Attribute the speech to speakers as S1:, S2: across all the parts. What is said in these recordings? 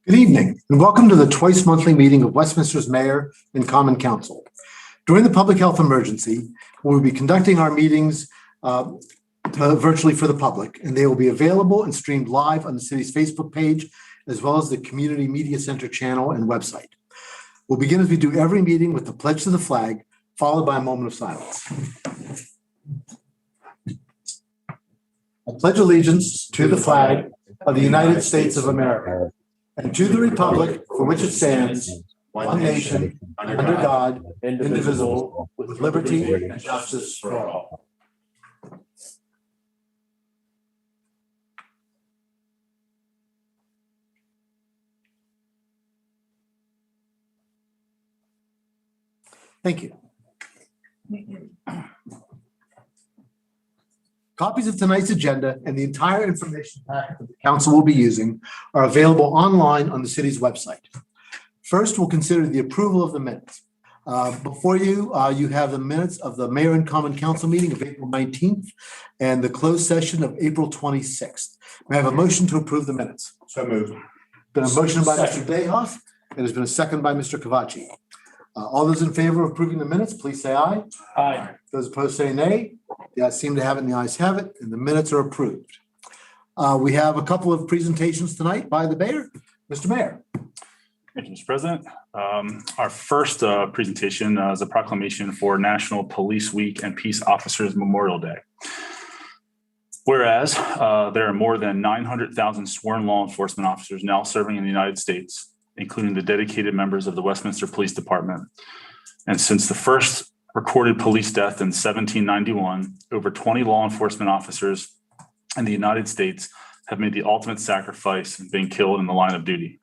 S1: Good evening, and welcome to the twice monthly meeting of Westminster's Mayor and Common Council. During the public health emergency, we will be conducting our meetings virtually for the public, and they will be available and streamed live on the city's Facebook page, as well as the Community Media Center channel and website. We'll begin as we do every meeting with the pledge to the flag, followed by a moment of silence. I pledge allegiance to the flag of the United States of America, and to the republic for which it stands, one nation, under God, indivisible, with liberty and justice for all. Thank you. Copies of tonight's agenda and the entire information packet that the council will be using are available online on the city's website. First, we'll consider the approval of the minutes. Before you, you have the minutes of the Mayor and Common Council meeting of April 19th and the closed session of April 26th. May I have a motion to approve the minutes?
S2: So moved.
S1: Been a motion by Mr. Dayhoff. It has been a second by Mr. Cavacci. All those in favor of approving the minutes, please say aye.
S2: Aye.
S1: Those opposed say nay. The ayes seem to have it and the ayes have it, and the minutes are approved. We have a couple of presentations tonight by the mayor. Mr. Mayor.
S3: Thank you, Mr. President. Our first presentation is a proclamation for National Police Week and Peace Officers Memorial Day. Whereas there are more than 900,000 sworn law enforcement officers now serving in the United States, including the dedicated members of the Westminster Police Department. And since the first recorded police death in 1791, over 20 law enforcement officers in the United States have made the ultimate sacrifice in being killed in the line of duty.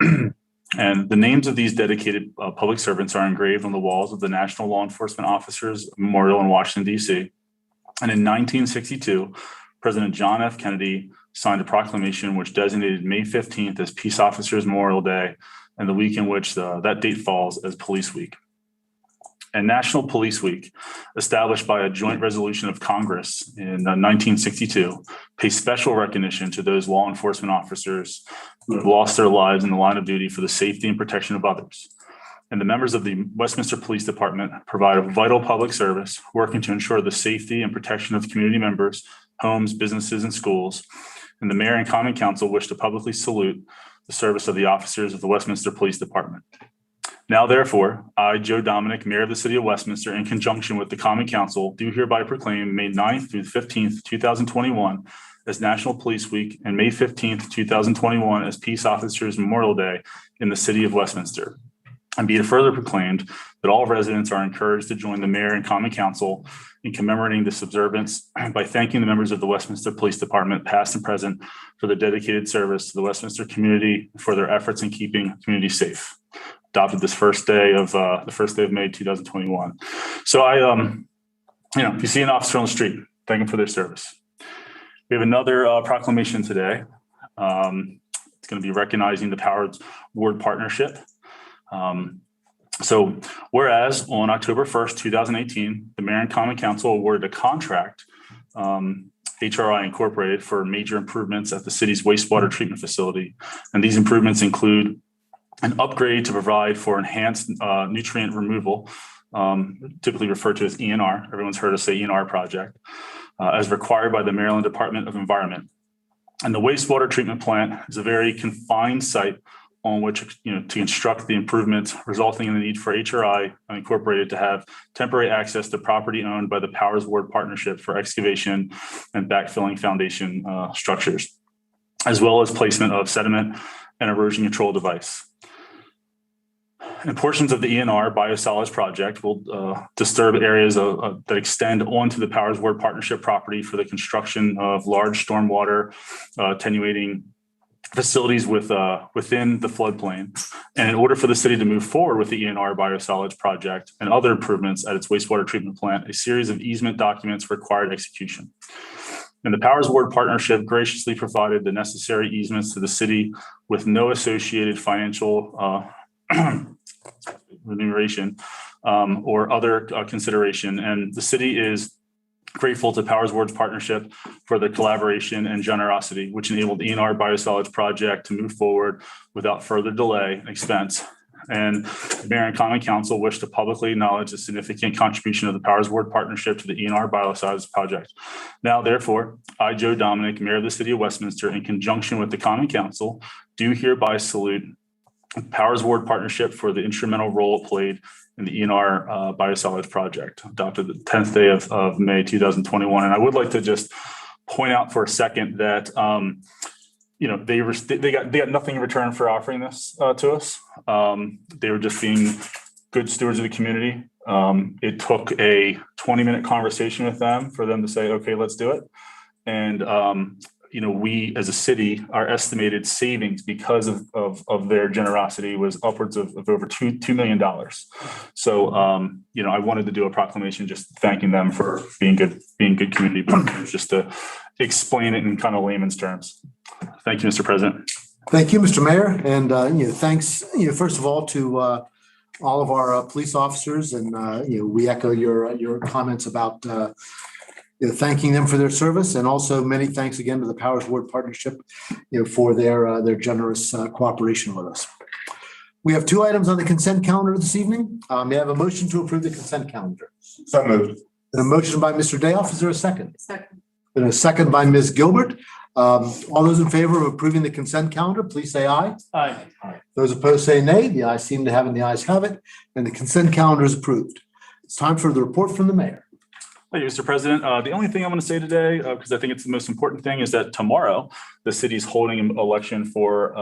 S3: And the names of these dedicated public servants are engraved on the walls of the National Law Enforcement Officers Memorial in Washington, D.C. And in 1962, President John F. Kennedy signed a proclamation which designated May 15th as Peace Officers Memorial Day and the week in which that date falls as Police Week. And National Police Week, established by a joint resolution of Congress in 1962, pays special recognition to those law enforcement officers who have lost their lives in the line of duty for the safety and protection of others. And the members of the Westminster Police Department provide a vital public service, working to ensure the safety and protection of community members, homes, businesses, and schools. And the Mayor and Common Council wish to publicly salute the service of the officers of the Westminster Police Department. Now, therefore, I, Joe Dominic, Mayor of the City of Westminster, in conjunction with the Common Council, do hereby proclaim May 9th through 15th, 2021 as National Police Week and May 15th, 2021 as Peace Officers Memorial Day in the City of Westminster. And be it further proclaimed that all residents are encouraged to join the Mayor and Common Council in commemorating this observance by thanking the members of the Westminster Police Department, past and present, for their dedicated service to the Westminster community and for their efforts in keeping communities safe. Adopted this first day of May 2021. So if you see an officer on the street, thank them for their service. We have another proclamation today. It's going to be recognizing the Powers Ward Partnership. So whereas on October 1st, 2018, the Mayor and Common Council awarded a contract, HRI Incorporated, for major improvements at the city's wastewater treatment facility. And these improvements include an upgrade to provide for enhanced nutrient removal, typically referred to as ENR. Everyone's heard us say ENR project, as required by the Maryland Department of Environment. And the wastewater treatment plant is a very confined site on which to construct the improvements, resulting in the need for HRI Incorporated to have temporary access to property owned by the Powers Ward Partnership for excavation and backfilling foundation structures, as well as placement of sediment and erosion control device. And portions of the ENR biosolids project will disturb areas that extend onto the Powers Ward Partnership property for the construction of large stormwater attenuating facilities within the floodplain. And in order for the city to move forward with the ENR biosolids project and other improvements at its wastewater treatment plant, a series of easement documents required execution. And the Powers Ward Partnership graciously provided the necessary easements to the city with no associated financial remuneration or other consideration. And the city is Grateful to Powers Board's partnership for their collaboration and generosity, which enabled the ENR Biosolids project to move forward without further delay and expense. And the Mayor and Common Council wish to publicly acknowledge the significant contribution of the Powers Board partnership to the ENR Biosolids project. Now, therefore, I, Joe Dominic, Mayor of the City of Westminster, in conjunction with the Common Council, do hereby salute the Powers Board partnership for the instrumental role it played in the ENR Biosolids project, adopted the 10th day of May 2021. And I would like to just point out for a second that they got nothing in return for offering this to us. They were just being good stewards of the community. It took a 20-minute conversation with them for them to say, okay, let's do it. And we as a city, our estimated savings because of their generosity was upwards of over $2 million. So, I wanted to do a proclamation just thanking them for being good community partners, just to explain it in kind of layman's terms. Thank you, Mr. President.
S1: Thank you, Mr. Mayor. And, thanks, first of all, to all of our police officers. And, we echo your comments about thanking them for their service, and also many thanks again to the Powers Board partnership, for their generous cooperation with us. We have 2 items on the consent calendar this evening. May I have a motion to approve the consent calendar?
S2: So moved.
S1: And a motion by Mr. Dayoff. Is there a second?
S4: Second.
S1: And a second by Ms. Gilbert. All those in favor of approving the consent calendar, please say aye.
S4: Aye.
S1: Those opposed say nay. The ayes seem to have it, and the ayes have it, and the consent calendar is approved. It's time for the report from the mayor.
S3: Thank you, Mr. President. The only thing I'm going to say today, because I think it's the most important thing, is that tomorrow the city's holding an election for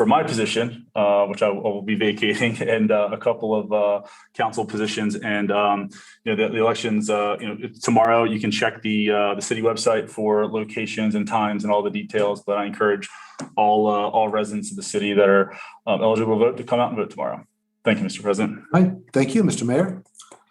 S3: my position, which I will be vacating, and a couple of council positions. And the elections, tomorrow you can check the city website for locations and times and all the details. But I encourage all residents of the city that are eligible to vote to come out and vote tomorrow. Thank you, Mr. President.
S1: All right. Thank you, Mr. Mayor.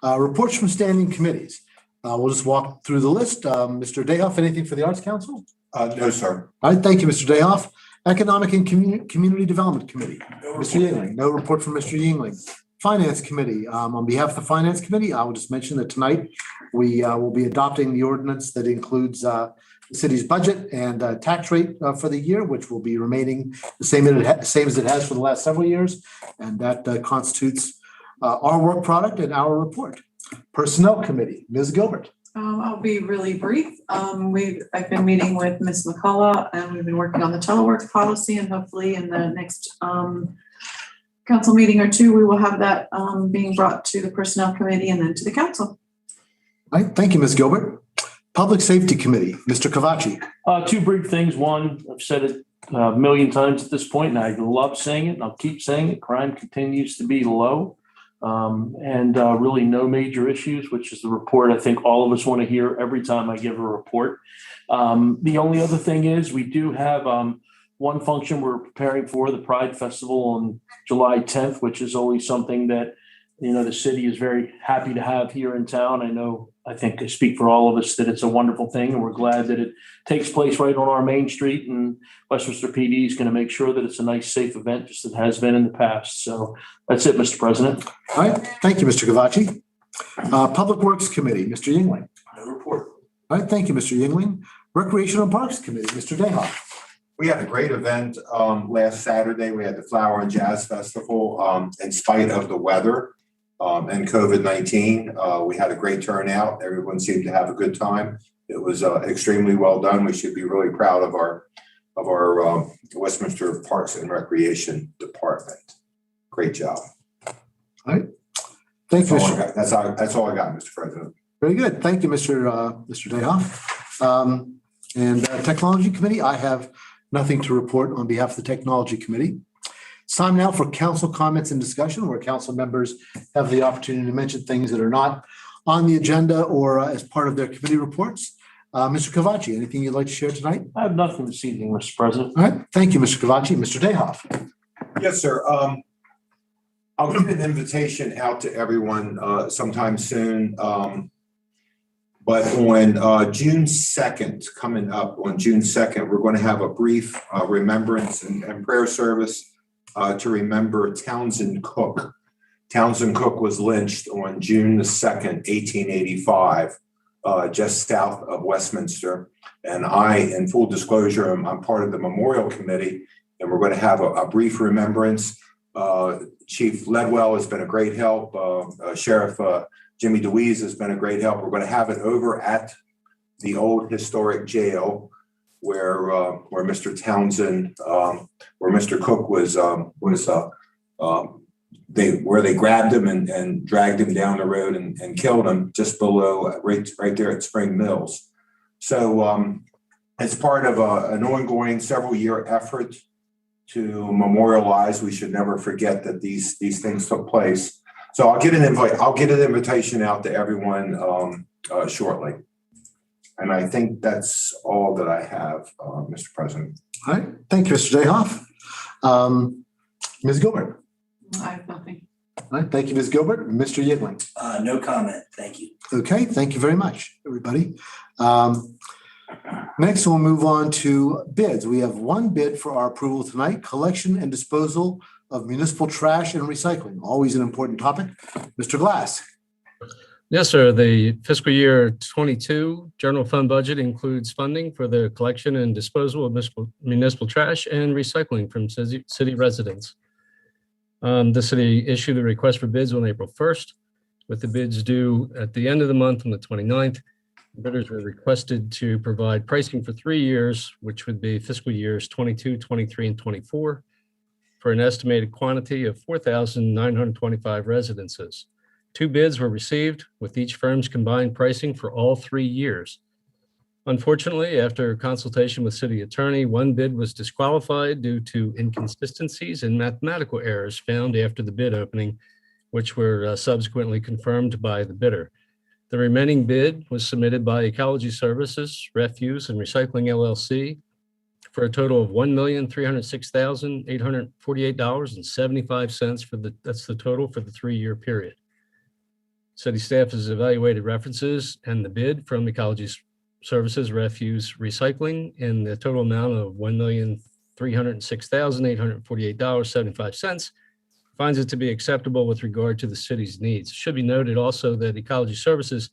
S1: Reports from standing committees. We'll just walk through the list. Mr. Dayoff, anything for the Arts Council?
S2: No, sir.
S1: All right. Thank you, Mr. Dayoff. Economic and Community Development Committee. Mr. Yingling. No report from Mr. Yingling. Finance Committee. On behalf of the Finance Committee, I will just mention that tonight we will be adopting the ordinance that includes the city's budget and tax rate for the year, which will be remaining the same as it has for the last several years. And that constitutes our work product and our report. Personnel Committee, Ms. Gilbert.
S4: I'll be really brief. I've been meeting with Ms. McCullough, and we've been working on the telework policy, and hopefully in the next council meeting or 2, we will have that being brought to the Personnel Committee and then to the council.
S1: All right, thank you, Ms. Gilbert. Public Safety Committee, Mr. Cavacci.
S5: 2 brief things. One, I've said it a million times at this point, and I love saying it, and I'll keep saying it. Crime continues to be low. And really no major issues, which is the report I think all of us want to hear every time I give a report. The only other thing is we do have one function we're preparing for, the Pride Festival on July 10th, which is always something that, the city is very happy to have here in town. I think I speak for all of us that it's a wonderful thing, and we're glad that it takes place right on our main street, and Westminster PD is going to make sure that it's a nice, safe event, just as it has been in the past. So that's it, Mr. President.
S1: All right, thank you, Mr. Cavacci. Public Works Committee, Mr. Yingling.
S5: No report.
S1: All right, thank you, Mr. Yingling. Recreation and Parks Committee, Mr. Dayoff.
S2: We had a great event last Saturday. We had the Flower and Jazz Festival. In spite of the weather and COVID-19, we had a great turnout. Everyone seemed to have a good time. It was extremely well done. We should be really proud of our Westminster Parks and Recreation Department. Great job.
S1: All right. Thank you, Mr.
S2: That's all I got, Mr. President.
S1: Very good. Thank you, Mr. Dayoff. And Technology Committee, I have nothing to report on behalf of the Technology Committee. It's time now for council comments and discussion, where council members have the opportunity to mention things that are not on the agenda or as part of their committee reports. Mr. Cavacci, anything you'd like to share tonight?
S5: I have nothing this evening, Mr. President.
S1: All right. Thank you, Mr. Cavacci. Mr. Dayoff.
S2: Yes, sir. I'll get an invitation out to everyone sometime soon. But on June 2nd, coming up on June 2nd, we're going to have a brief remembrance and prayer service to remember Townsend Cook. Townsend Cook was lynched on June the 2nd, 1885, just south of Westminster. And I, in full disclosure, I'm part of the memorial committee, and we're going to have a brief remembrance. Chief Ledwell has been a great help. Sheriff Jimmy DeWeese has been a great help. We're going to have it over at the old historic jail where Mr. Townsend, where Mr. Cook was where they grabbed him and dragged him down the road and killed him just below, right there at Spring Mills. So it's part of an ongoing several-year effort to memorialize. We should never forget that these things took place. So I'll get an invite. I'll get an invitation out to everyone shortly. And I think that's all that I have, Mr. President.
S1: All right. Thank you, Mr. Dayhoff. Ms. Gilbert.
S4: I have nothing.
S1: All right. Thank you, Ms. Gilbert. Mr. Yigling.
S6: No comment. Thank you.
S1: Okay. Thank you very much, everybody. Next, we'll move on to bids. We have one bid for our approval tonight: collection and disposal of municipal trash and recycling. Always an important topic. Mr. Glass.
S7: Yes, sir. The fiscal year 22 general fund budget includes funding for the collection and disposal of municipal trash and recycling from city residents. The city issued a request for bids on April 1st, with the bids due at the end of the month on the 29th. Bidders were requested to provide pricing for 3 years, which would be fiscal years 22, 23, and 24, for an estimated quantity of 4,925 residences. 2 bids were received, with each firm's combined pricing for all 3 years. Unfortunately, after consultation with city attorney, one bid was disqualified due to inconsistencies and mathematical errors found after the bid opening, which were subsequently confirmed by the bidder. The remaining bid was submitted by Ecology Services, Refuse and Recycling LLC for a total of $1,306,848.75 that's the total for the 3-year period. City staff has evaluated references and the bid from Ecology Services, Refuse, Recycling in the total amount of $1,306,848.75. Finds it to be acceptable with regard to the city's needs. It should be noted also that Ecology Services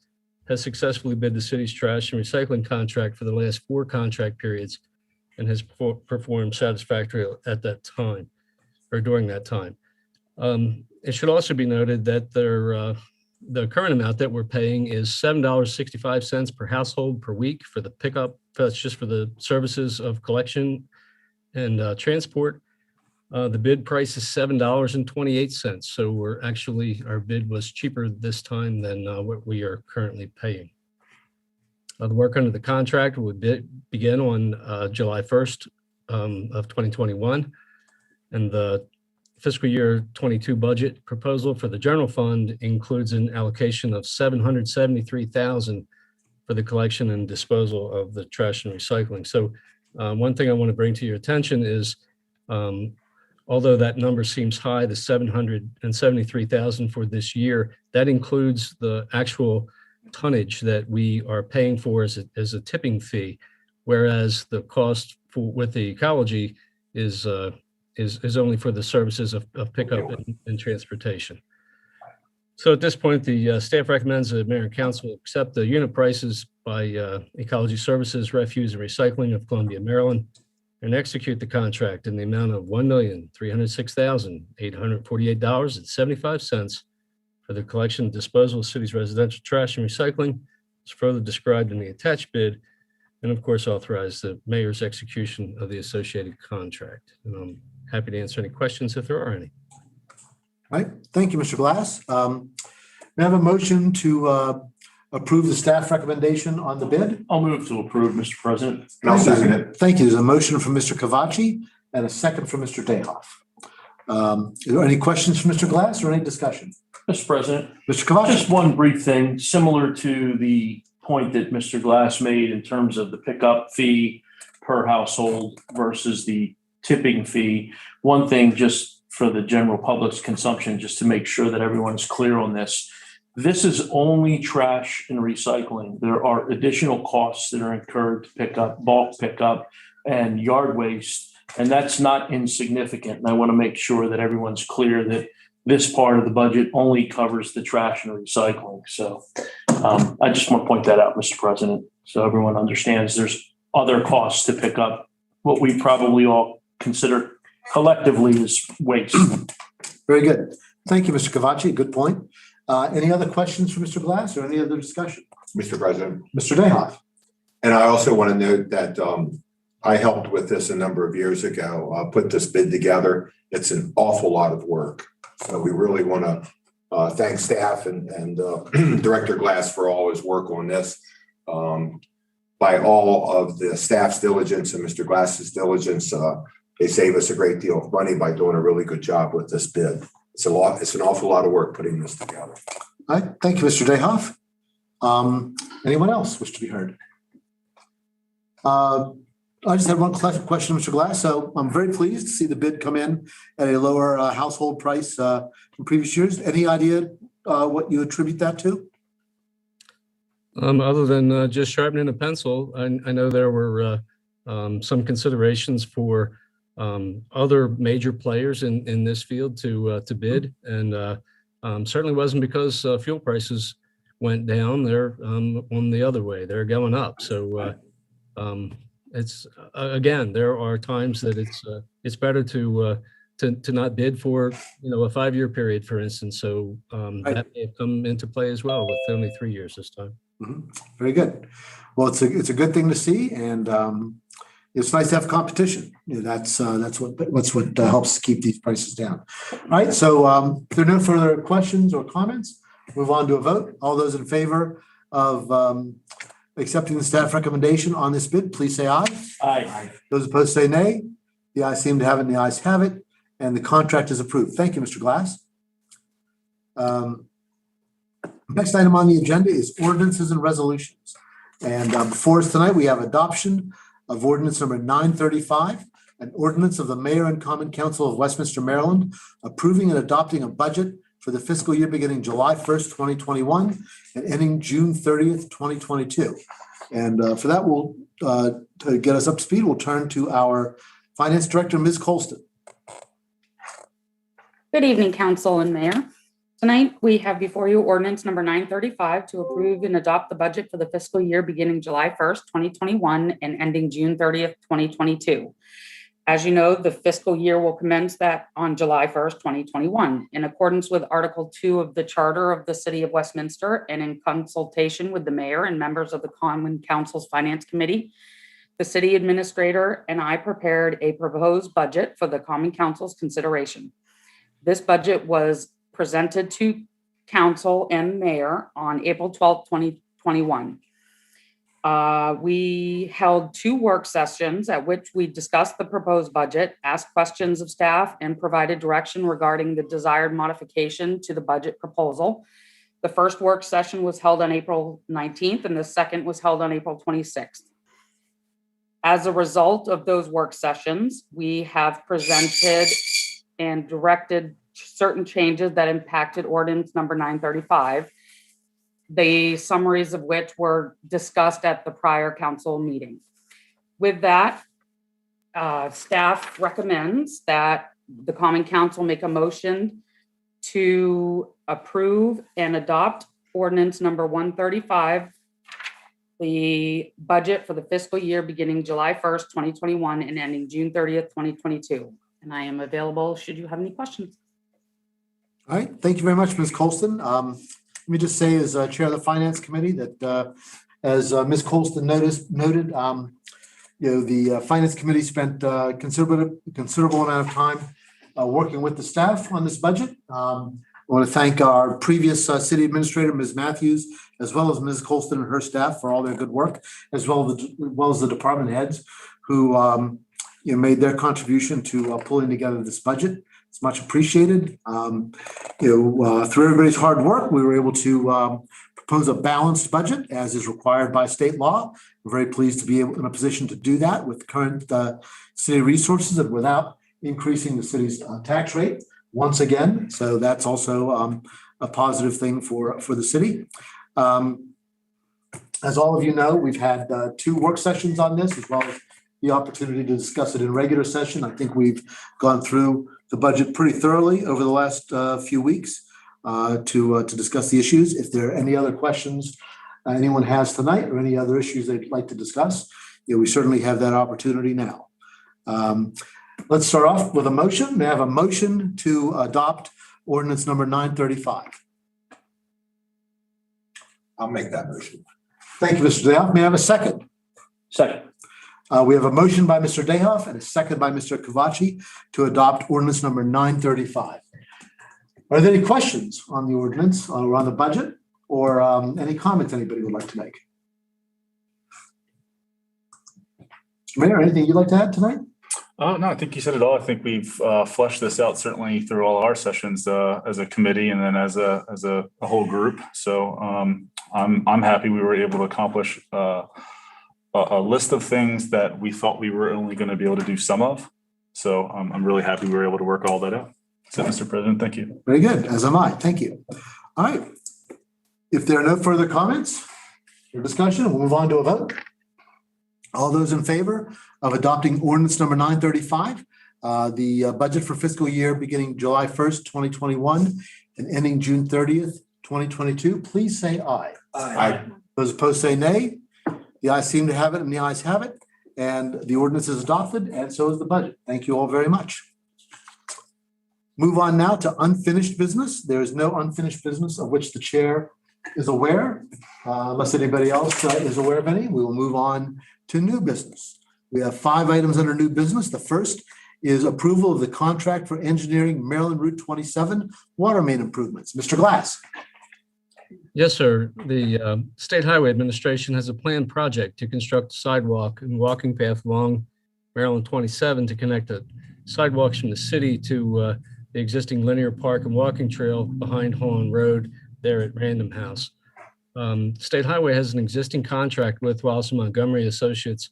S7: has successfully bid the city's trash and recycling contract for the last 4 contract periods and has performed satisfactorily at that time or during that time. It should also be noted that the current amount that we're paying is $7.65 per household per week for the pickup. That's just for the services of collection and transport. The bid price is $7.28. So our bid was cheaper this time than what we are currently paying. The work under the contract would begin on July 1st of 2021. And the fiscal year 22 budget proposal for the general fund includes an allocation of $773,000 for the collection and disposal of the trash and recycling. So one thing I want to bring to your attention is, although that number seems high, the $773,000 for this year, that includes the actual tonnage that we are paying for as a tipping fee, whereas the cost with the ecology is only for the services of pickup and transportation. So at this point, the staff recommends the mayor and council accept the unit prices by Ecology Services, Refuse and Recycling of Columbia, Maryland, and execute the contract in the amount of $1,306,848.75 for the collection and disposal of city's residential trash and recycling, as further described in the attached bid, and of course authorize the mayor's execution of the associated contract. And I'm happy to answer any questions if there are any.
S1: All right. Thank you, Mr. Glass. May I have a motion to approve the staff recommendation on the bid?
S5: I'll move to approve, Mr. President.
S2: And I'll second it.
S1: Thank you. There's a motion from Mr. Cavacci and a second from Mr. Dayhoff. Is there any questions from Mr. Glass or any discussion?
S5: Mr. President,
S1: Mr. Cavacci?
S5: just one brief thing, similar to the point that Mr. Glass made in terms of the pickup fee per household versus the tipping fee. One thing just for the general public's consumption, just to make sure that everyone's clear on this. This is only trash and recycling. There are additional costs that are incurred to pick up, bulk pickup and yard waste, and that's not insignificant. And I want to make sure that everyone's clear that this part of the budget only covers the trash and recycling. So I just want to point that out, Mr. President, so everyone understands there's other costs to pick up what we probably all consider collectively as waste.
S1: Very good. Thank you, Mr. Cavacci. Good point. Any other questions for Mr. Glass or any other discussion?
S2: Mr. President.
S1: Mr. Dayhoff.
S2: And I also want to note that I helped with this a number of years ago, put this bid together. It's an awful lot of work. So we really want to thank staff and Director Glass for all his work on this. By all of the staff's diligence and Mr. Glass's diligence, they save us a great deal of money by doing a really good job with this bid. It's an awful lot of work putting this together.
S1: All right. Thank you, Mr. Dayhoff. Anyone else wish to be heard? I just have one question, Mr. Glass. So I'm very pleased to see the bid come in at a lower household price from previous years. Any idea what you attribute that to?
S7: Other than just sharpening a pencil, I know there were some considerations for other major players in this field to bid, and certainly wasn't because fuel prices went down. They're on the other way. They're going up. So it's again, there are times that it's better to not bid for a 5-year period, for instance. So that may have come into play as well with only 3 years this time.
S1: Mm-hmm. Very good. Well, it's a good thing to see, and it's nice to have competition. That's what helps keep these prices down. All right. So if there are no further questions or comments, move on to a vote. All those in favor of accepting the staff recommendation on this bid, please say aye.
S5: Aye.
S1: Those opposed say nay. The ayes seem to have it, and the ayes have it, and the contract is approved. Thank you, Mr. Glass. Next item on the agenda is ordinances and resolutions. And before us tonight, we have adoption of ordinance number 935, an ordinance of the Mayor and Common Council of Westminster, Maryland, approving and adopting a budget for the fiscal year beginning July 1st, 2021 and ending June 30th, 2022. And for that, to get us up to speed, we'll turn to our Finance Director, Ms. Colston.
S8: Good evening, Council and Mayor. Tonight, we have before you ordinance number 935 to approve and adopt the budget for the fiscal year beginning July 1st, 2021 and ending June 30th, 2022. As you know, the fiscal year will commence that on July 1st, 2021. In accordance with Article 2 of the Charter of the City of Westminster and in consultation with the Mayor and members of the Common Council's Finance Committee, the City Administrator and I prepared a proposed budget for the Common Council's consideration. This budget was presented to Council and Mayor on April 12th, 2021. We held 2 work sessions at which we discussed the proposed budget, asked questions of staff, and provided direction regarding the desired modification to the budget proposal. The first work session was held on April 19th, and the second was held on April 26th. As a result of those work sessions, we have presented and directed certain changes that impacted ordinance number 935, the summaries of which were discussed at the prior council meeting. With that, staff recommends that the Common Council make a motion to approve and adopt ordinance number 135, the budget for the fiscal year beginning July 1st, 2021 and ending June 30th, 2022. And I am available should you have any questions.
S1: All right, thank you very much, Ms. Colston. Let me just say as Chair of the Finance Committee that as Ms. Colston noted, the Finance Committee spent considerable amount of time working with the staff on this budget. I want to thank our previous City Administrator, Ms. Matthews, as well as Ms. Colston and her staff for all their good work, as well as the department heads who made their contribution to pulling together this budget. It's much appreciated. Through everybody's hard work, we were able to propose a balanced budget as is required by state law. We're very pleased to be in a position to do that with current city resources and without increasing the city's tax rate once again. So that's also a positive thing for the city. As all of you know, we've had 2 work sessions on this, as well as the opportunity to discuss it in regular session. I think we've gone through the budget pretty thoroughly over the last few weeks. to discuss the issues. If there are any other questions anyone has tonight or any other issues they'd like to discuss, we certainly have that opportunity now. Let's start off with a motion. May I have a motion to adopt ordinance number 935?
S2: I'll make that motion.
S1: Thank you, Mr. Dayoff. May I have a second?
S5: Second.
S1: We have a motion by Mr. Dayoff and a second by Mr. Kavachi to adopt ordinance number 935. Are there any questions on the ordinance or on the budget, or any comments anybody would like to make? Mr. Mayor, anything you'd like to add tonight?
S3: No, I think you said it all. I think we've fleshed this out certainly through all our sessions as a committee and then as a whole group. So I'm happy we were able to accomplish a list of things that we thought we were only going to be able to do some of. So I'm really happy we were able to work all that out. So, Mr. President, thank you.
S1: Very good, as am I. Thank you. All right. If there are no further comments or discussion, we'll move on to a vote. All those in favor of adopting ordinance number 935, the budget for fiscal year beginning July 1st, 2021 and ending June 30th, 2022, please say aye.
S2: Aye.
S1: Those opposed say nay. The ayes seem to have it and the ayes have it. And the ordinance is adopted and so is the budget. Thank you all very much. Move on now to unfinished business. There is no unfinished business of which the chair is aware. Unless anybody else is aware of any, we will move on to new business. We have 5 items under new business. The first is approval of the contract for engineering Maryland Route 27 water main improvements. Mr. Glass.
S7: Yes, sir. The State Highway Administration has a planned project to construct a sidewalk and walking path along Maryland 27 to connect the sidewalks from the city to the existing linear park and walking trail behind Holland Road there at Random House. State Highway has an existing contract with Wallace and Montgomery Associates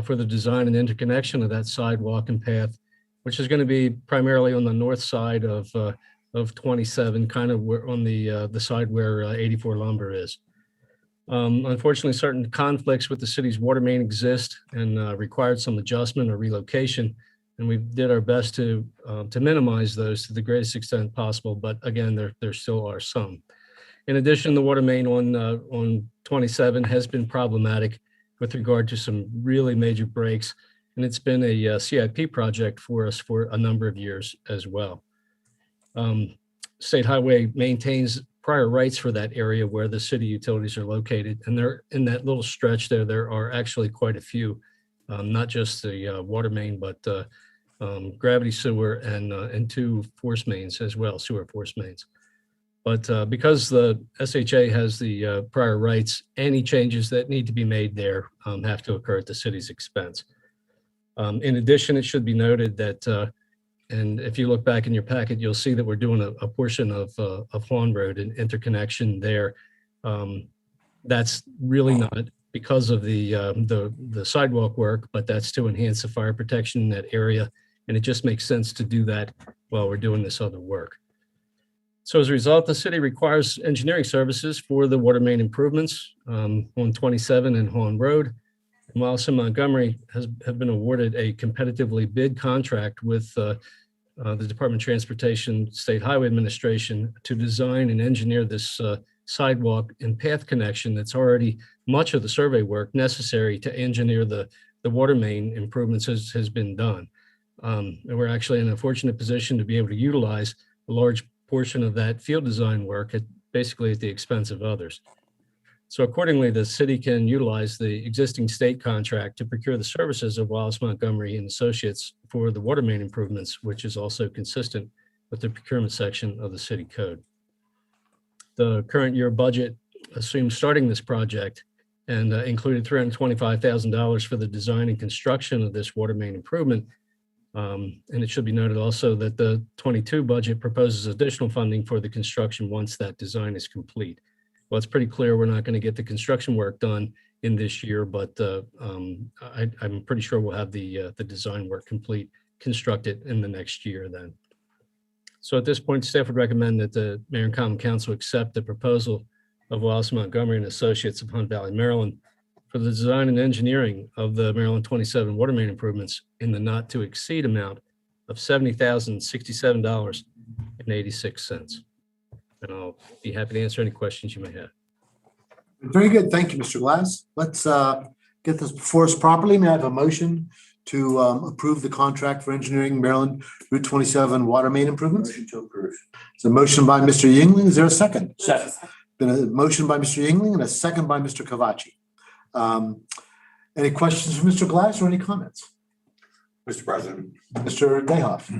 S7: for the design and interconnection of that sidewalk and path, which is going to be primarily on the north side of 27, kind of where, on the side where 84 Lumber is. Unfortunately, certain conflicts with the city's water main exist and required some adjustment or relocation, and we did our best to minimize those to the greatest extent possible. But again, there still are some. In addition, the water main on 27 has been problematic with regard to some really major breaks, and it's been a CIP project for us for a number of years as well. State Highway maintains prior rights for that area where the city utilities are located, and they're in that little stretch there. There are actually quite a few, not just the water main, but gravity sewer and 2 force mains as well, sewer force mains. But because the SHA has the prior rights, any changes that need to be made there have to occur at the city's expense. In addition, it should be noted that, and if you look back in your packet, you'll see that we're doing a portion of Holland Road and interconnection there. That's really not because of the sidewalk work, but that's to enhance the fire protection in that area. And it just makes sense to do that while we're doing this other work. So as a result, the city requires engineering services for the water main improvements on 27 and Holland Road. And Wallace and Montgomery have been awarded a competitively bid contract with the Department of Transportation State Highway Administration to design and engineer this sidewalk and path connection that's already much of the survey work necessary to engineer the water main improvements has been done. And we're actually in a fortunate position to be able to utilize a large portion of that field design work basically at the expense of others. So accordingly, the city can utilize the existing state contract to procure the services of Wallace Montgomery and Associates for the water main improvements, which is also consistent with the procurement section of the city code. The current year budget assumes starting this project and included $325,000 for the design and construction of this water main improvement. And it should be noted also that the 22 budget proposes additional funding for the construction once that design is complete. Well, it's pretty clear we're not going to get the construction work done in this year, but I'm pretty sure we'll have the design work constructed in the next year then. So at this point, staff would recommend that the Mayor and Common Council accept the proposal of Wallace Montgomery and Associates of Hunt Valley, Maryland, for the design and engineering of the Maryland 27 water main improvements in the not to exceed amount of $70,067.86. And I'll be happy to answer any questions you may have.
S1: Very good. Thank you, Mr. Glass. Let's get this before us properly. May I have a motion to approve the contract for engineering Maryland Route 27 water main improvements?
S6: Motion to approve.
S1: It's a motion by Mr. Yingling. Is there a second?
S5: Second.
S1: Been a motion by Mr. Yingling and a second by Mr. Cavacci. Any questions from Mr. Glass or any comments?
S2: Mr. President.
S1: Mr. Dayhoff.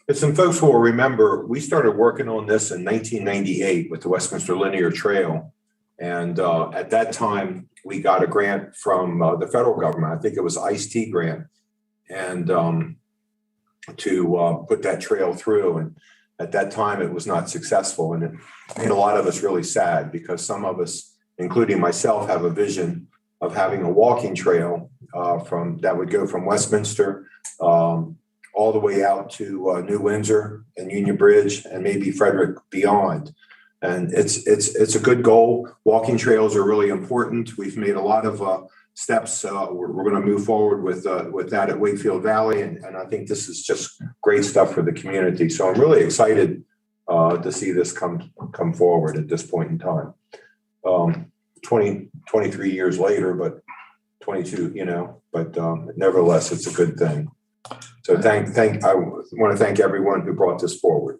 S2: If some folks will remember, we started working on this in 1998 with the Westminster Linear Trail. And at that time, we got a grant from the federal government. I think it was ICE-T grant. And to put that trail through. And at that time, it was not successful. And it made a lot of us really sad because some of us, including myself, have a vision of having a walking trail that would go from Westminster all the way out to New Windsor and Union Bridge and maybe Frederick beyond. And it's a good goal. Walking trails are really important. We've made a lot of steps. We're going to move forward with that at Wakefield Valley, and I think this is just great stuff for the community. So I'm really excited to see this come forward at this point in time. 23 years later, but 22, but nevertheless, it's a good thing. So I want to thank everyone who brought this forward.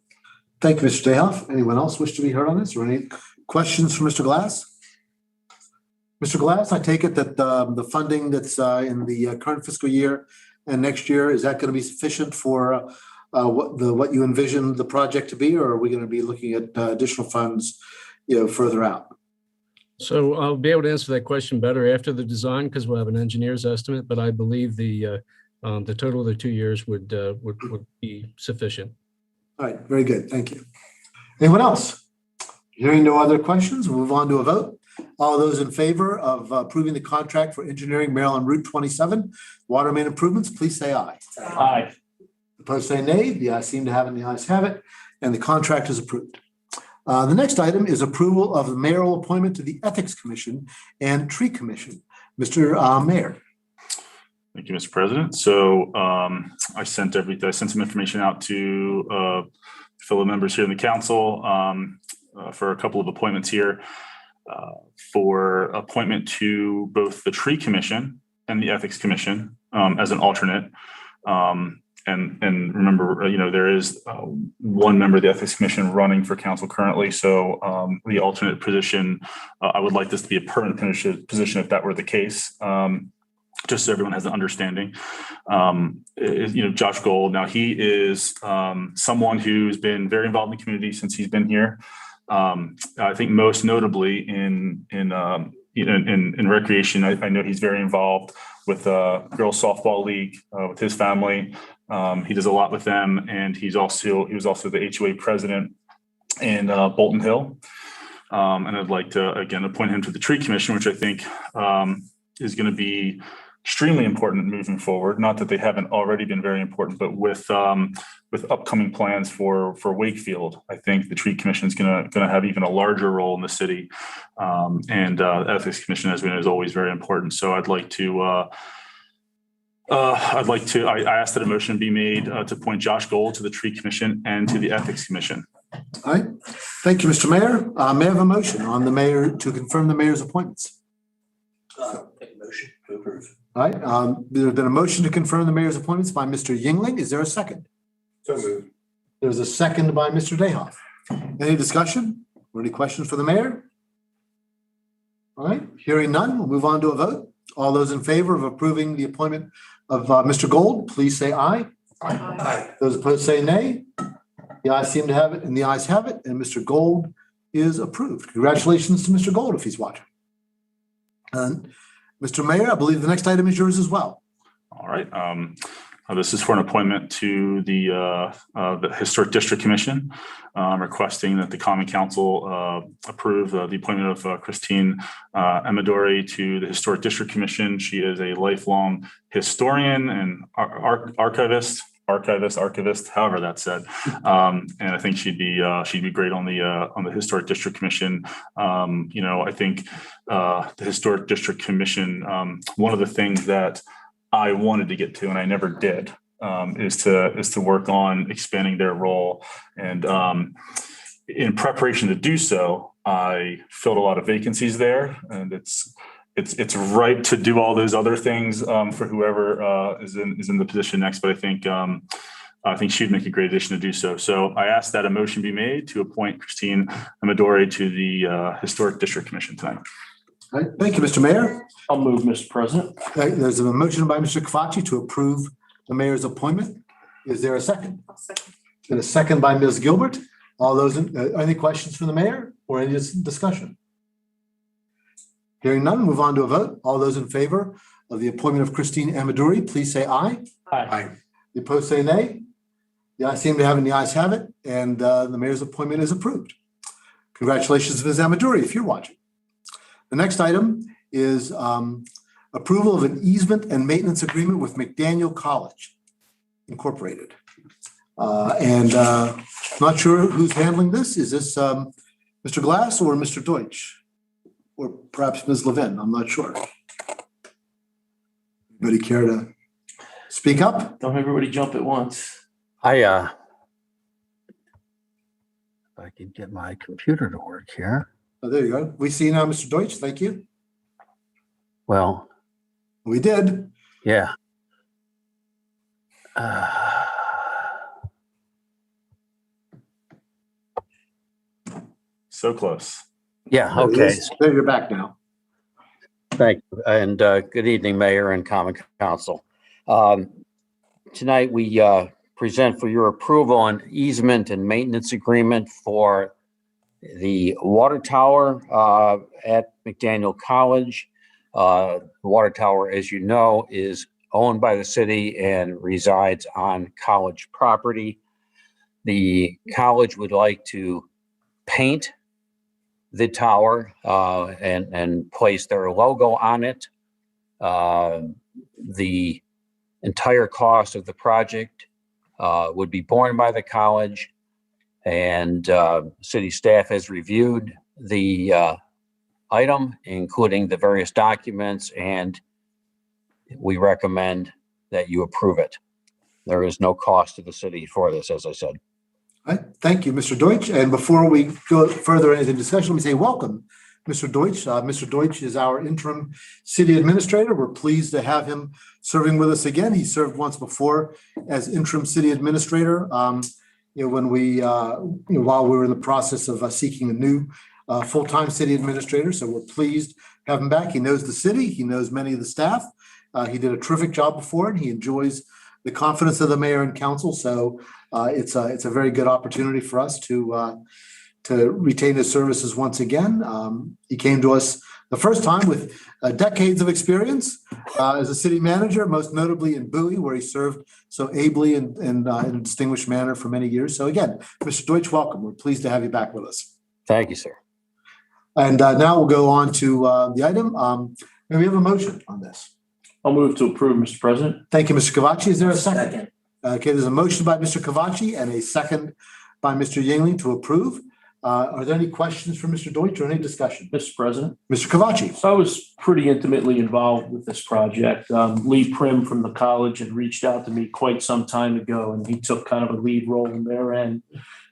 S1: Thank you, Mr. Dayhoff. Anyone else wish to be heard on this or any questions for Mr. Glass? Mr. Glass, I take it that the funding that's in the current fiscal year and next year, is that going to be sufficient for what you envision the project to be, or are we going to be looking at additional funds, further out?
S7: So I'll be able to answer that question better after the design because we'll have an engineer's estimate, but I believe the total of the 2 years would be sufficient.
S1: All right, very good. Thank you. Anyone else? Hearing no other questions, we'll move on to a vote. All those in favor of approving the contract for engineering Maryland Route 27 water main improvements, please say aye.
S5: Aye.
S1: Opposed, say nay. The ayes seem to have it, and the ayes have it, and the contract is approved. The next item is approval of the mayoral appointment to the Ethics Commission and Tree Commission. Mr. Mayor.
S3: Thank you, Mr. President. So I sent some information out to fellow members here in the council for a couple of appointments here for appointment to both the Tree Commission and the Ethics Commission as an alternate. And remember, there is one member of the Ethics Commission running for council currently. So the alternate position, I would like this to be a permanent position if that were the case. Just so everyone has an understanding, Josh Gold. Now he is someone who's been very involved in the community since he's been here. I think most notably in recreation. I know he's very involved with girls softball league with his family. He does a lot with them, and he was also the HOA president in Bolton Hill. And I'd like to again appoint him to the Tree Commission, which I think is going to be extremely important moving forward. Not that they haven't already been very important, but with upcoming plans for Wakefield, I think the Tree Commission is going to have even a larger role in the city. And the Ethics Commission, as we know, is always very important. So I'd like to. I asked that a motion be made to appoint Josh Gold to the Tree Commission and to the Ethics Commission.
S1: All right. Thank you, Mr. Mayor. May I have a motion on the mayor to confirm the mayor's appointments?
S6: Make a motion to approve.
S1: All right. There's been a motion to confirm the mayor's appointments by Mr. Yingling. Is there a second?
S2: So moved.
S1: There's a second by Mr. Dayhoff. Any discussion or any questions for the mayor? All right. Hearing none, we'll move on to a vote. All those in favor of approving the appointment of Mr. Gold, please say aye.
S6: Aye.
S1: Those opposed say nay. The ayes seem to have it, and the ayes have it, and Mr. Gold is approved. Congratulations to Mr. Gold if he's watching. And Mr. Mayor, I believe the next item is yours as well.
S3: All right. This is for an appointment to the Historic District Commission, requesting that the Common Council approve the appointment of Christine Amadori to the Historic District Commission. She is a lifelong historian and archivist, however that's said. And I think she'd be great on the Historic District Commission. I think the Historic District Commission, one of the things that I wanted to get to, and I never did, is to work on expanding their role. And in preparation to do so, I filled a lot of vacancies there, and it's right to do all those other things for whoever is in the position next. But I think she'd make a great addition to do so. So I ask that a motion be made to appoint Christine Amadori to the Historic District Commission tonight.
S1: All right, thank you, Mr. Mayor.
S5: I'll move, Mr. President.
S1: There's a motion by Mr. Kavachi to approve the mayor's appointment. Is there a second?
S4: I'll second.
S1: And a second by Ms. Gilbert. All those, any questions from the mayor or any discussion? Hearing none, move on to a vote. All those in favor of the appointment of Christine Amadori, please say aye.
S5: Aye.
S1: The opposed say nay. The ayes seem to have it, and the ayes have it, and the mayor's appointment is approved. Congratulations, Ms. Amadori, if you're watching. The next item is approval of an easement and maintenance agreement with McDaniel College Incorporated. Not sure who's handling this. Is this Mr. Glass or Mr. Deutsch? Or perhaps Ms. Levin? I'm not sure. Anybody care to speak up?
S5: Don't everybody jump at once.
S6: If I could get my computer to work here.
S1: Oh, there you go. We see you now, Mr. Deutsch. Thank you.
S6: Well,
S1: We did.
S6: yeah.
S3: So close.
S6: Yeah,
S1: There it
S6: okay.
S1: is. There, you're back now.
S6: Thank you. And good evening, Mayor and Common Council. Tonight, we present for your approval an easement and maintenance agreement for the water tower at McDaniel College. The water tower, as you know, is owned by the city and resides on college property. The college would like to paint the tower and place their logo on it. The entire cost of the project would be borne by the college, and city staff has reviewed the item, including the various documents, and we recommend that you approve it. There is no cost to the city for this, as I said.
S1: All right. Thank you, Mr. Deutsch. And before we go further into the discussion, let me say welcome, Mr. Deutsch. Mr. Deutsch is our interim city administrator. We're pleased to have him serving with us again. He served once before as interim city administrator. When we, while we were in the process of seeking a new full-time city administrator. So we're pleased to have him back. He knows the city. He knows many of the staff. He did a terrific job before, and he enjoys the confidence of the mayor and council. So it's a very good opportunity for us to retain his services once again. He came to us the first time with decades of experience as a city manager, most notably in Bowie, where he served so ably and in a distinguished manner for many years. So again, Mr. Deutsch, welcome. We're pleased to have you back with us.
S6: Thank you, sir.
S1: And now we'll go on to the item. May we have a motion on this?
S5: I'll move to approve, Mr. President.
S1: Thank you, Mr. Kavachi. Is there a second? Okay, there's a motion by Mr. Kavachi and a second by Mr. Yingling to approve. Are there any questions for Mr. Deutsch or any discussion?
S5: Mr. President.
S1: Mr. Kavachi.
S5: So I was pretty intimately involved with this project. Lee Prim from the college had reached out to me quite some time ago, and he took kind of a lead role in their end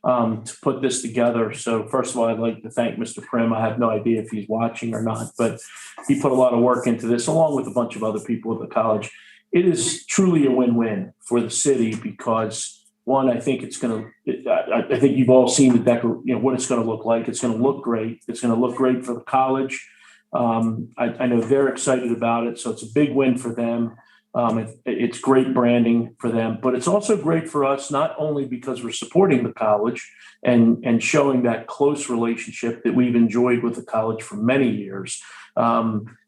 S5: to put this together. So first of all, I'd like to thank Mr. Prim. I have no idea if he's watching or not, but he put a lot of work into this along with a bunch of other people at the college. It is truly a win-win for the city because one, I think it's going to, I think you've all seen what it's going to look like. It's going to look great. It's going to look great for the college. I know they're excited about it. So it's a big win for them. It's great branding for them, but it's also great for us, not only because we're supporting the college and showing that close relationship that we've enjoyed with the college for many years,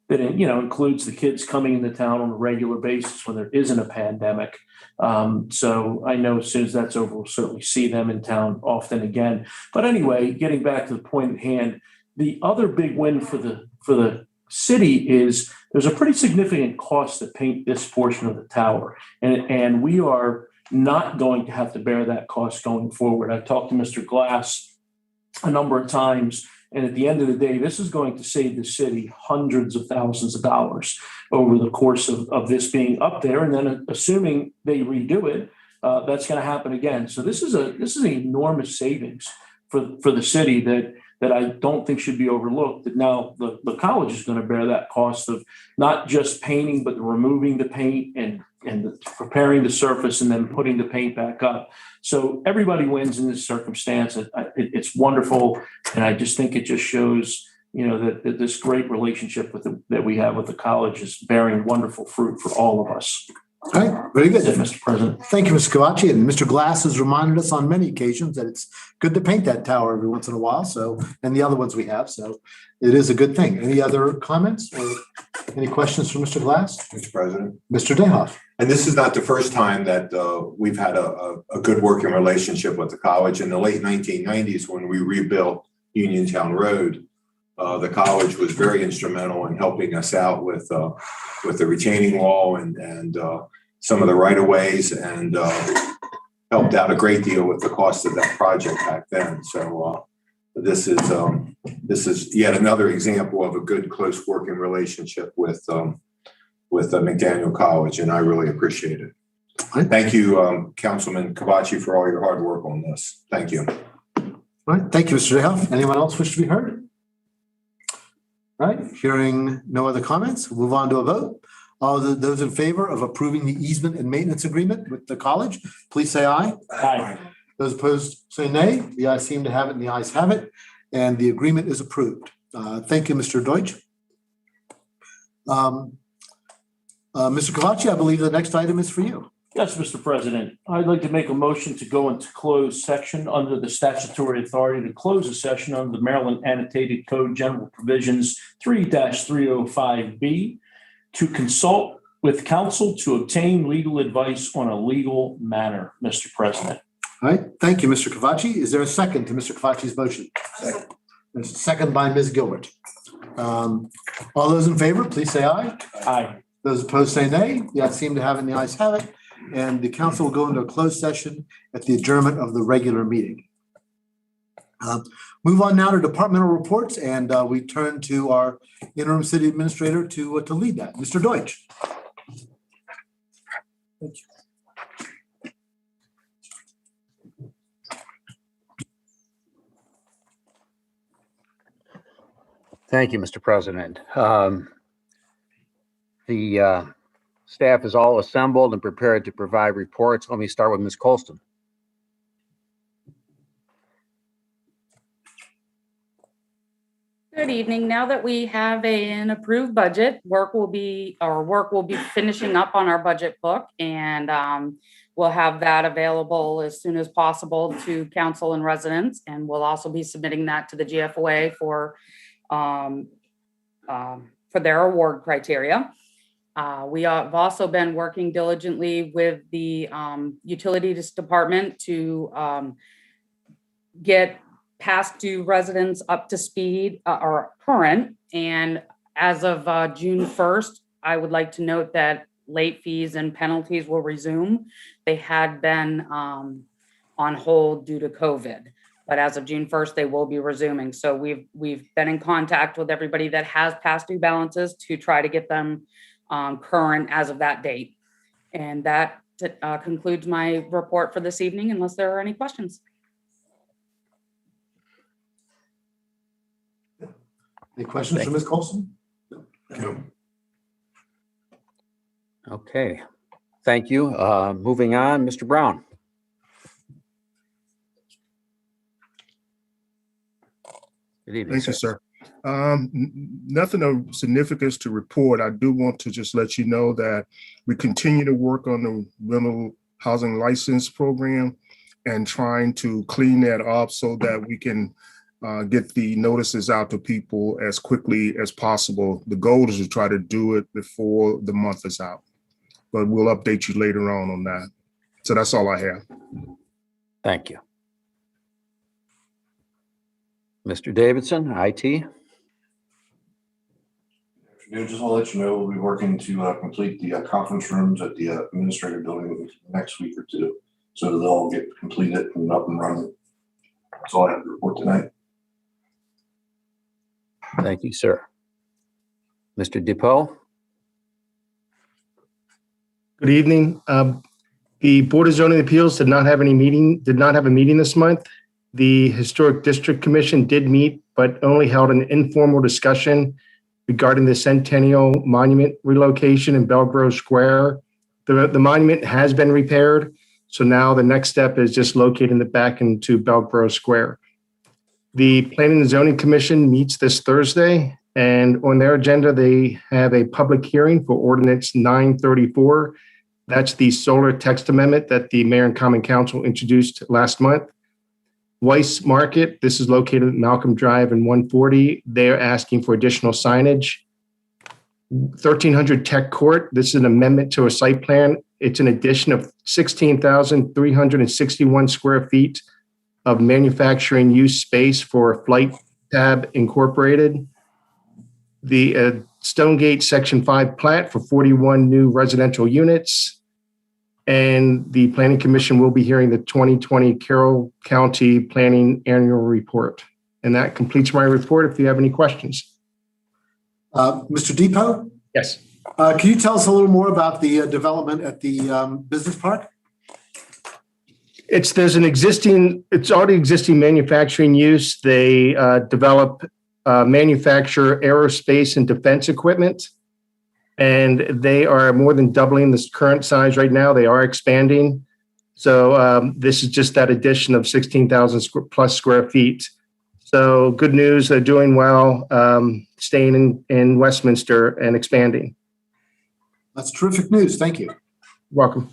S5: that includes the kids coming into town on a regular basis when there isn't a pandemic. So I know as soon as that's over, we'll certainly see them in town often again. But anyway, getting back to the point at hand, the other big win for the city is there's a pretty significant cost to paint this portion of the tower. And we are not going to have to bear that cost going forward. I've talked to Mr. Glass a number of times, and at the end of the day, this is going to save the city hundreds of thousands of dollars over the course of this being up there. And then assuming they redo it, that's going to happen again. So this is an enormous savings for the city that I don't think should be overlooked, that now the college is going to bear that cost of not just painting, but removing the paint and preparing the surface and then putting the paint back up. So everybody wins in this circumstance. It's wonderful. And I just think it just shows, that this great relationship that we have with the college is bearing wonderful fruit for all of us.
S1: All right, very good.
S5: That's it, Mr. President.
S1: Thank you, Mr. Kavachi. And Mr. Glass has reminded us on many occasions that it's good to paint that tower every once in a while. So, and the other ones we have. So it is a good thing. Any other comments or any questions for Mr. Glass?
S2: Mr. President.
S1: Mr. Dehoff.
S2: And this is not the first time that we've had a good working relationship with the college. In the late 1990s, when we rebuilt Uniontown Road, the college was very instrumental in helping us out with the retaining wall and some of the right of ways, and helped out a great deal with the cost of that project back then. So this is yet another example of a good, close working relationship with McDaniel College, and I really appreciate it. Thank you, Councilman Kavachi, for all your hard work on this. Thank you.
S1: All right, thank you, Mr. Dehoff. Anyone else wish to be heard? All right, hearing no other comments, we'll move on to a vote. All those in favor of approving the easement and maintenance agreement with the college, please say aye.
S5: Aye.
S1: Those opposed say nay. The ayes seem to have it and the ayes have it, and the agreement is approved. Thank you, Mr. Deutsch. Mr. Kavachi, I believe the next item is for you.
S5: Yes, Mr. President. I'd like to make a motion to go into closed section under the statutory authority to close a session under the Maryland Annotated Code General Provisions 3-305B to consult with counsel to obtain legal advice on a legal matter, Mr. President.
S1: All right, thank you, Mr. Kavachi. Is there a second to Mr. Kavachi's motion? There's a second by Ms. Gilbert. All those in favor, please say aye.
S5: Aye.
S1: Those opposed say nay. The ayes seem to have it and the ayes have it. And the council will go into a closed session at the adjournment of the regular meeting. Move on now to departmental reports, and we turn to our interim city administrator to lead that. Mr. Deutsch. Thank you.
S6: Thank you, Mr. President. The staff is all assembled and prepared to provide reports. Let me start with Ms. Colston.
S8: Good evening. Now that we have an approved budget, work will be finishing up on our budget book, and we'll have that available as soon as possible to council and residents. And we'll also be submitting that to the GFOA for their award criteria. We have also been working diligently with the utilities department to get past due residents up to speed or current. And as of June 1st, I would like to note that late fees and penalties will resume. They had been on hold due to COVID, but as of June 1st, they will be resuming. So we've been in contact with everybody that has past due balances to try to get them current as of that date. And that concludes my report for this evening, unless there are any questions.
S1: Any questions for Ms. Colson?
S2: No.
S6: Okay, thank you. Moving on, Mr. Brown. Good evening.
S9: Thank you, sir. Nothing of significance to report. I do want to just let you know that we continue to work on the rental housing license program and trying to clean that up so that we can get the notices out to people as quickly as possible. The goal is to try to do it before the month is out, but we'll update you later on that. So that's all I have.
S6: Thank you. Mr. Davidson, IT.
S10: Just want to let you know, we'll be working to complete the conference rooms at the administrative building next week or two, so they'll all get completed and up and running. That's all I have to report tonight.
S6: Thank you, sir. Mr. DePaul.
S11: Good evening. The Board of Zoning Appeals did not have a meeting this month. The Historic District Commission did meet, but only held an informal discussion regarding the Centennial Monument relocation in Belgrove Square. The monument has been repaired, so now the next step is just locating it back into Belgrove Square. The Planning and Zoning Commission meets this Thursday, and on their agenda, they have a public hearing for Ordinance 934. That's the solar text amendment that the Mayor and Common Council introduced last month. Weiss Market, this is located at Malcolm Drive and 140. They're asking for additional signage. 1300 Tech Court, this is an amendment to a site plan. It's an addition of 16,361 square feet of manufacturing use space for Flight Tab Incorporated. The Stonegate Section 5 plat for 41 new residential units. And the Planning Commission will be hearing the 2020 Carroll County Planning Annual Report. And that completes my report if you have any questions.
S1: Mr. Depot,
S11: Yes.
S1: can you tell us a little more about the development at the business park?
S11: It's already existing manufacturing use. They manufacture aerospace and defense equipment. And they are more than doubling this current size right now. They are expanding. So this is just that addition of 16,000 plus square feet. So good news, they're doing well, staying in Westminster and expanding.
S1: That's terrific news. Thank you.
S11: Welcome.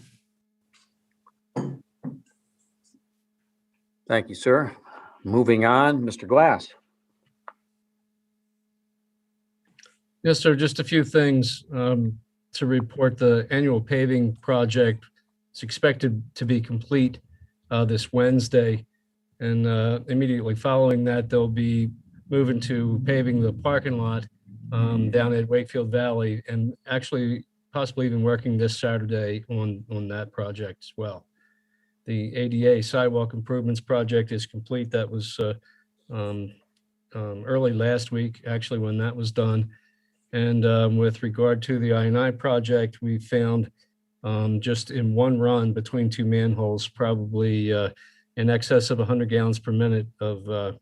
S6: Thank you, sir. Moving on, Mr. Glass.
S7: Yes, sir. Just a few things to report. The annual paving project is expected to be complete this Wednesday. And immediately following that, they'll be moving to paving the parking lot down at Wakefield Valley, and actually possibly even working this Saturday on that project as well. The ADA sidewalk improvements project is complete. That was early last week, actually, when that was done. And with regard to the I&I project, we found just in one run between two manholes, probably in excess of 100 gallons per minute of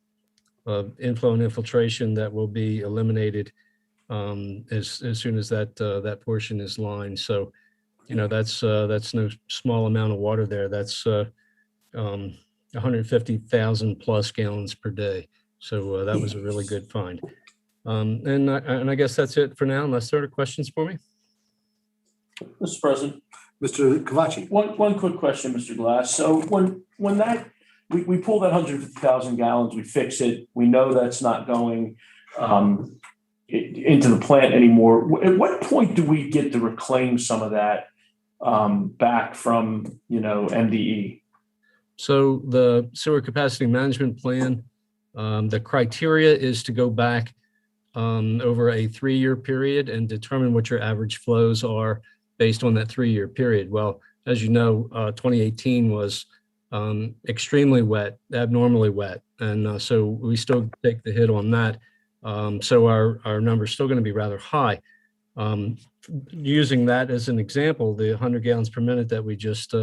S7: inflow and infiltration that will be eliminated as soon as that portion is lined. So, you know, that's no small amount of water there. That's 150,000 plus gallons per day. So that was a really good find. And I guess that's it for now, unless there are questions for me.
S5: Mr. President,
S1: Mr. Kavachi.
S5: one quick question, Mr. Glass. So when that we pull that 150,000 gallons, we fix it. We know that's not going into the plant anymore. At what point do we get to reclaim some of that back from, MDE?
S7: So the sewer capacity management plan, the criteria is to go back over a 3-year period and determine what your average flows are based on that 3-year period. Well, as you know, 2018 was extremely wet, abnormally wet. And so we still take the hit on that. So our number's still going to be rather high. Using that as an example, the 100 gallons per minute that we just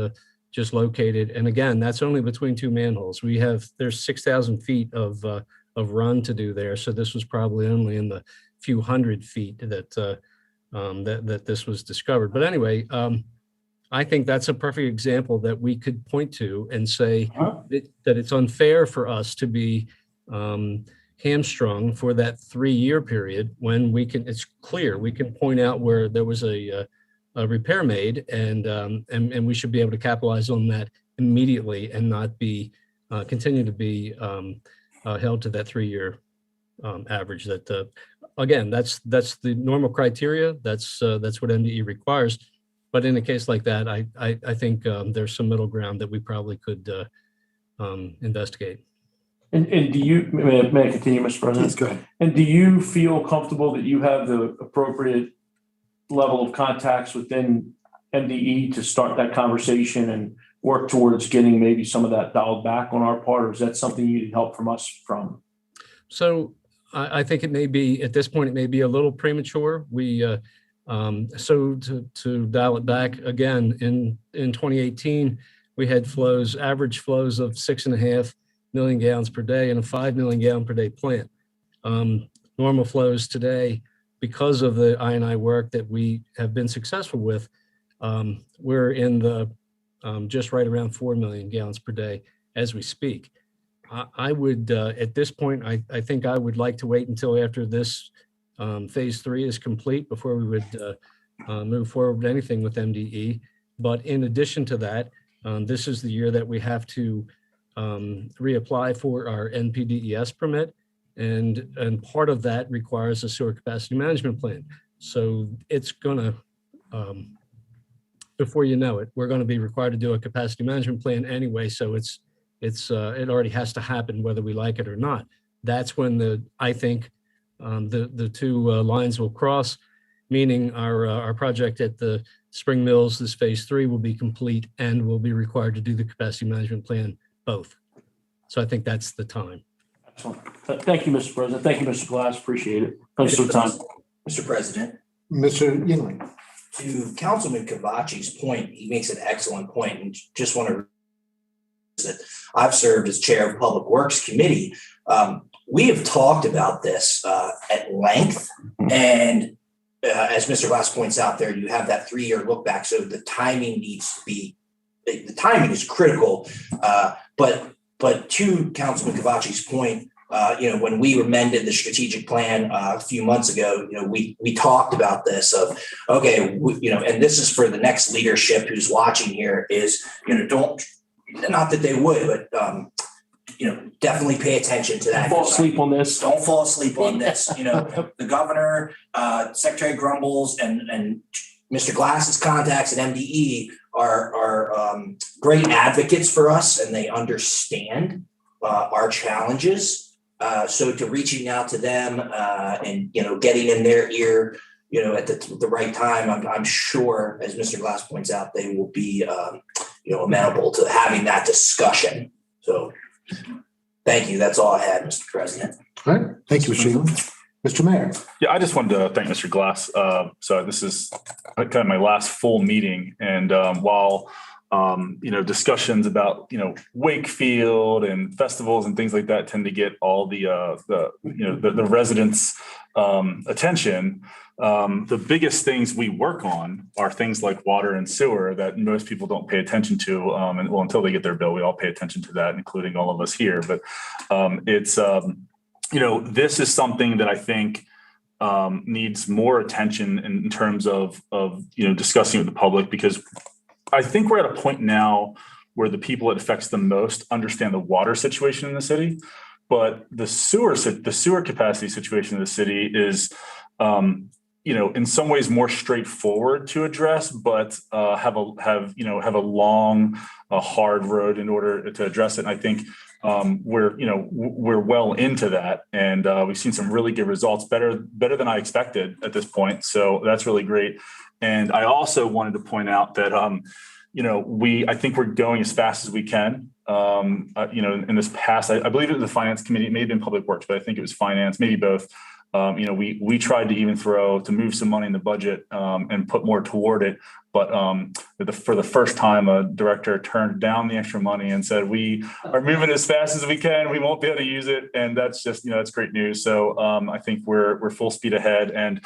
S7: located. And again, that's only between two manholes. There's 6,000 feet of run to do there. So this was probably only in the few hundred feet that this was discovered. But anyway, I think that's a perfect example that we could point to and say that it's unfair for us to be hamstrung for that 3-year period when it's clear, we can point out where there was a repair made and we should be able to capitalize on that immediately and not be continue to be held to that 3-year average. That again, that's the normal criteria. That's what MDE requires. But in a case like that, I think there's some middle ground that we probably could investigate.
S5: And do you, may I continue, Mr. President?
S1: Please go ahead.
S5: And do you feel comfortable that you have the appropriate level of contacts within MDE to start that conversation and work towards getting maybe some of that dialed back on our part, or is that something you need help from us from?
S7: So I think it may be, at this point, it may be a little premature. So to dial it back again, in 2018, we had average flows of 6.5 million gallons per day and a 5 million gallon per day plant. Normal flows today, because of the I&I work that we have been successful with, we're in the just right around 4 million gallons per day as we speak. I would, at this point, I think I would like to wait until after this phase 3 is complete before we would move forward with anything with MDE. But in addition to that, this is the year that we have to reapply for our NPDES permit. And part of that requires a sewer capacity management plan. So it's gonna, before you know it, we're gonna be required to do a capacity management plan anyway. So it already has to happen whether we like it or not. That's when I think the two lines will cross, meaning our project at the Spring Mills, this phase 3 will be complete and we'll be required to do the capacity management plan both. So I think that's the time.
S5: Excellent. Thank you, Mr. President. Thank you, Mr. Glass. Appreciate it. Thanks for the time.
S12: Mr. President,
S1: Mr. Yingling.
S12: to Councilman Kavachi's point, he makes an excellent point, and just want to that I've served as chair of Public Works Committee. We have talked about this at length, and as Mr. Glass points out there, you have that 3-year look back, so the timing needs to be, the timing is critical. But to Councilman Kavachi's point, when we amended the strategic plan a few months ago, we talked about this of, okay, and this is for the next leadership who's watching here is, don't, not that they would, but, definitely pay attention to that.
S5: Don't fall asleep on this.
S12: Don't fall asleep on this. The governor, Secretary Grumbles, and Mr. Glass's contacts at MDE are great advocates for us, and they understand our challenges. So to reaching out to them and getting in their ear, at the right time, I'm sure, as Mr. Glass points out, they will be amenable to having that discussion. So thank you. That's all I had, Mr. President.
S1: All right. Thank you, Mr. Yingling. Mr. Mayor.
S3: Yeah, I just wanted to thank Mr. Glass. So this is kind of my last full meeting. And while, discussions about, Wakefield and festivals and things like that tend to get all the residents' attention, the biggest things we work on are things like water and sewer that most people don't pay attention to. Until they get their bill, we all pay attention to that, including all of us here. But this is something that I think needs more attention in terms of discussing with the public, because I think we're at a point now where the people it affects the most understand the water situation in the city, but the sewer capacity situation in the city is, in some ways more straightforward to address, but have a long, hard road in order to address it. And I think we're well into that, and we've seen some really good results, better than I expected at this point. So that's really great. And I also wanted to point out that I think we're going as fast as we can. In this past, I believe it was the Finance Committee, it may have been Public Works, but I think it was Finance, maybe both. We tried to even to move some money in the budget and put more toward it. But for the first time, a director turned down the extra money and said, we are moving as fast as we can. We won't be able to use it. And that's just, that's great news. So I think we're full speed ahead. And,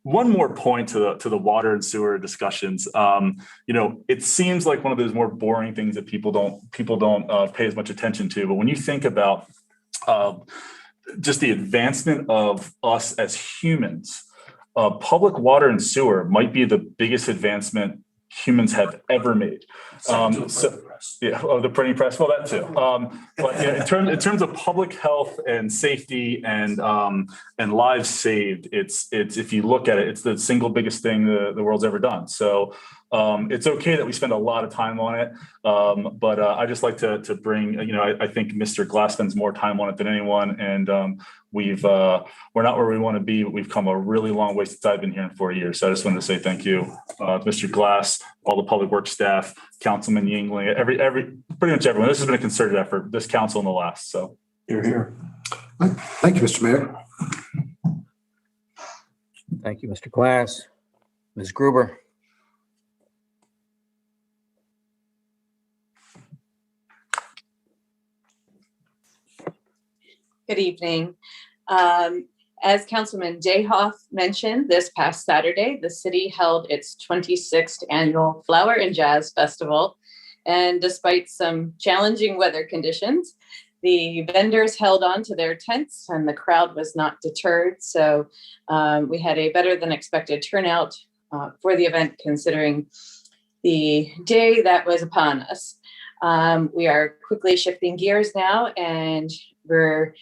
S3: one more point to the water and sewer discussions. It seems like one of those more boring things that people don't pay as much attention to. But when you think about just the advancement of us as humans, public water and sewer might be the biggest advancement humans have ever made. The printing press, well, that too. But in terms of public health and safety and lives saved, it's if you look at it, it's the single biggest thing the world's ever done. So it's okay that we spend a lot of time on it, but I just like to bring, I think Mr. Glass spends more time on it than anyone, and we're not where we want to be, but we've come a really long way since I've been here in 4 years. So I just wanted to say thank you, Mr. Glass, all the public works staff, Councilman Yingling, pretty much everyone. This has been a concerted effort, this council and the last. So
S5: You're here.
S1: Thank you, Mr. Mayor.
S6: Thank you, Mr. Glass. Ms. Gruber.
S13: Good evening. As Councilman Jayhoff mentioned, this past Saturday, the city held its 26th annual Flower and Jazz Festival. And despite some challenging weather conditions, the vendors held on to their tents and the crowd was not deterred. So we had a better than expected turnout for the event, considering the day that was upon us. We are quickly shifting gears now, and we're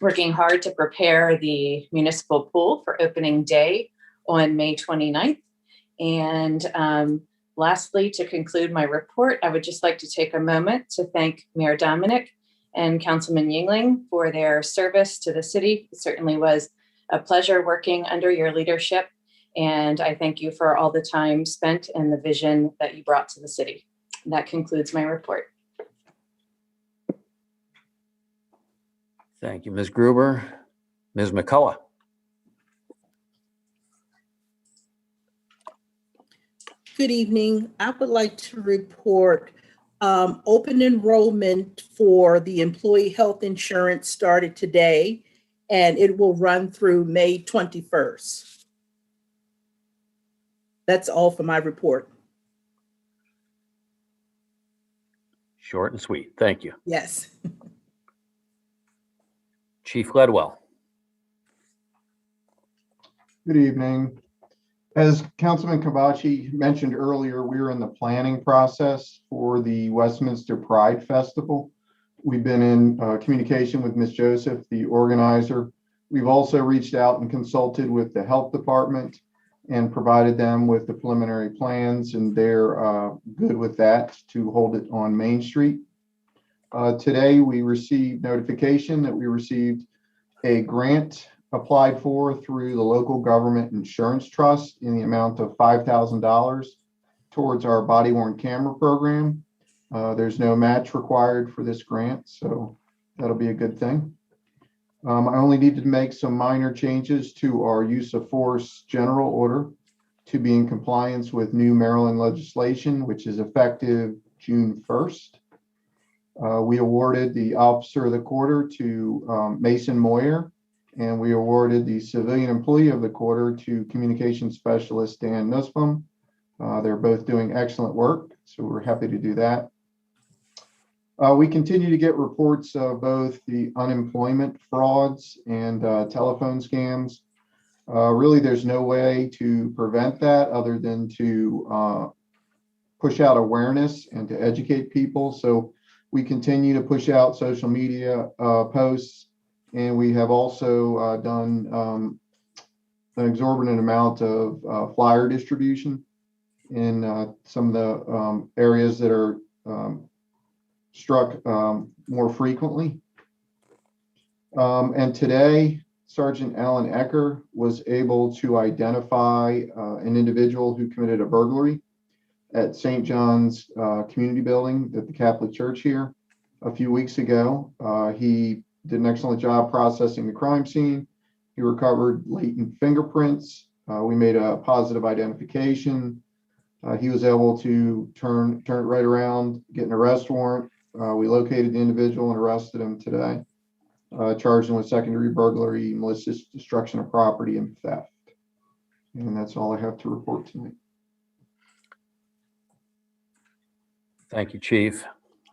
S13: working hard to prepare the municipal pool for opening day on May 29th. And lastly, to conclude my report, I would just like to take a moment to thank Mayor Dominic and Councilman Yingling for their service to the city. It certainly was a pleasure working under your leadership. And I thank you for all the time spent and the vision that you brought to the city. That concludes my report.
S6: Thank you, Ms. Gruber. Ms. McCullough.
S14: Good evening. I would like to report open enrollment for the employee health insurance started today, and it will run through May 21st. That's all for my report.
S6: Short and sweet. Thank you.
S14: Yes.
S6: Chief Gledwell.
S15: Good evening. As Councilman Kavachi mentioned earlier, we're in the planning process for the Westminster Pride Festival. We've been in communication with Ms. Joseph, the organizer. We've also reached out and consulted with the health department and provided them with the preliminary plans, and they're good with that to hold it on Main Street. Today, we received notification that we received a grant applied for through the local government insurance trust in the amount of $5,000 towards our body-worn camera program. There's no match required for this grant, so that'll be a good thing. I only need to make some minor changes to our use of force general order to be in compliance with new Maryland legislation, which is effective June 1st. We awarded the Officer of the Quarter to Mason Moyer, and we awarded the Civilian Employee of the Quarter to Communications Specialist Dan Nussbaum. They're both doing excellent work, so we're happy to do that. We continue to get reports of both the unemployment frauds and telephone scams. Really, there's no way to prevent that other than to push out awareness and to educate people. So we continue to push out social media posts, and we have also done an exorbitant amount of flyer distribution in some of the areas that are struck more frequently. And today, Sergeant Alan Ecker was able to identify an individual who committed a burglary at St. John's Community Building at the Catholic Church here a few weeks ago. He did an excellent job processing the crime scene. He recovered latent fingerprints. We made a positive identification. He was able to turn it right around, get an arrest warrant. We located the individual and arrested him today, charged him with secondary burglary, malicious destruction of property, and theft. And that's all I have to report tonight.
S6: Thank you, Chief.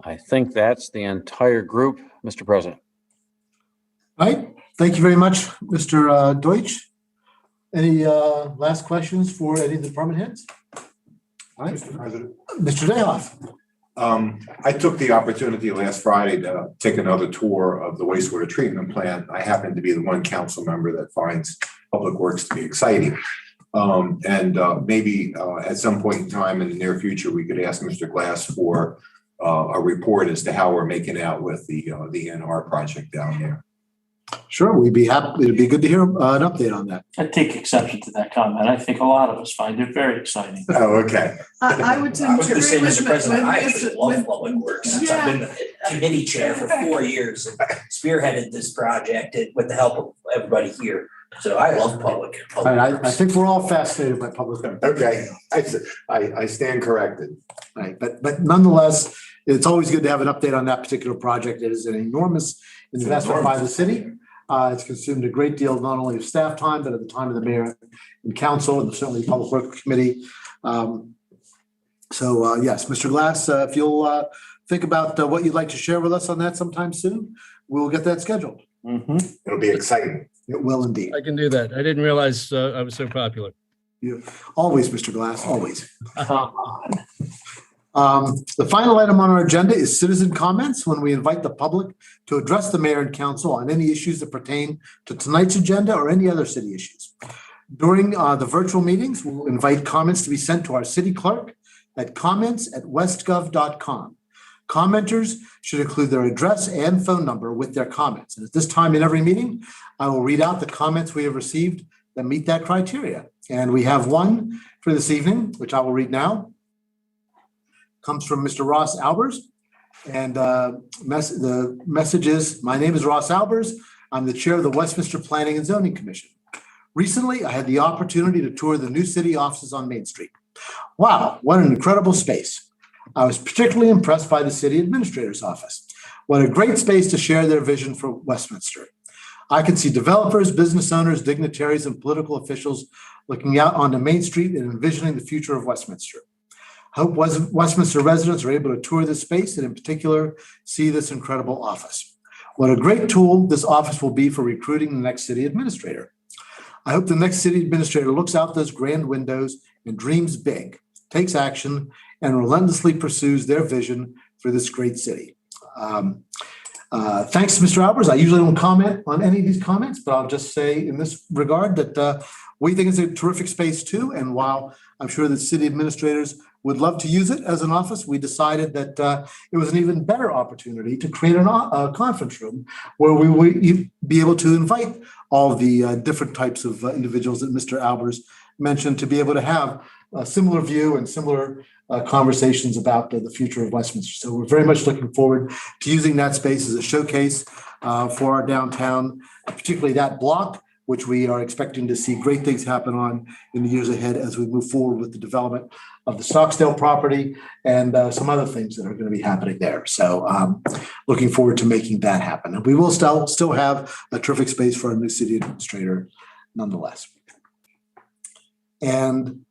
S6: I think that's the entire group, Mr. President.
S1: All right. Thank you very much, Mr. Deutsch. Any last questions for any of the department heads? All right.
S2: Mr. President.
S1: Mr. Dayhoff.
S2: I took the opportunity last Friday to take another tour of the wastewater treatment plant. I happen to be the one council member that finds public works to be exciting. Maybe at some point in time in the near future, we could ask Mr. Glass for a report as to how we're making out with the NR project down there.
S1: Sure, we'd be happy. It'd be good to hear an update on that.
S5: I take exception to that comment. I think a lot of us find it very exciting.
S2: Oh, okay.
S4: I would
S12: I was going to say,
S4: agree
S12: Mr. President, I actually
S4: with-
S12: love public works. I've been the committee chair for 4 years and spearheaded this project with the help of everybody here. So I love public
S1: I
S12: works.
S1: think we're all fascinated by public works.
S2: Okay, I stand corrected.
S1: Right, but nonetheless, it's always good to have an update on that particular project. It is an enormous investment by the city. It's consumed a great deal, not only of staff time, but at the time of the mayor and council, and certainly the Public Works Committee. Yes, Mr. Glass, if you'll think about what you'd like to share with us on that sometime soon, we'll get that scheduled.
S2: It'll be exciting.
S1: It will indeed.
S7: I can do that. I didn't realize I was so popular.
S1: You always, Mr. Glass, always. The final item on our agenda is citizen comments, when we invite the public to address the mayor and council on any issues that pertain to tonight's agenda or any other city issues. During the virtual meetings, we'll invite comments to be sent to our city clerk at comments@westgov.com. Commenters should include their address and phone number with their comments. And at this time in every meeting, I will read out the comments we have received that meet that criteria. And we have one for this evening, which I will read now. Comes from Mr. Ross Albers. And the message is, my name is Ross Albers. I'm the chair of the Westminster Planning and Zoning Commission. Recently, I had the opportunity to tour the new city offices on Main Street. Wow, what an incredible space. I was particularly impressed by the city administrator's office. What a great space to share their vision for Westminster. I can see developers, business owners, dignitaries, and political officials looking out onto Main Street and envisioning the future of Westminster. I hope Westminster residents are able to tour this space and in particular, see this incredible office. What a great tool this office will be for recruiting the next city administrator. I hope the next city administrator looks out those grand windows and dreams big, takes action, and relentlessly pursues their vision for this great city. Thanks to Mr. Albers. I usually don't comment on any of these comments, but I'll just say in this regard that we think it's a terrific space too. And while I'm sure that city administrators would love to use it as an office, we decided that it was an even better opportunity to create a conference room where we would be able to invite all the different types of individuals that Mr. Albers mentioned to be able to have a similar view and similar conversations about the future of Westminster. So we're very much looking forward to using that space as a showcase for our downtown, particularly that block, which we are expecting to see great things happen on in the years ahead as we move forward with the development of the Stocksdale property and some other things that are going to be happening there. So looking forward to making that happen. And we will still have a terrific space for our new city administrator nonetheless. And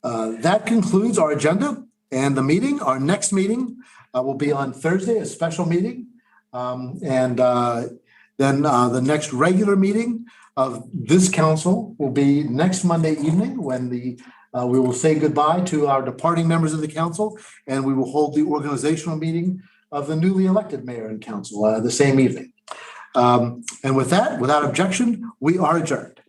S1: that concludes our agenda and the meeting. Our next meeting will be on Thursday, a special meeting. Then the next regular meeting of this council will be next Monday evening when we will say goodbye to our departing members of the council, and we will hold the organizational meeting of the newly elected mayor and council the same evening. And with that, without objection, we are adjourned.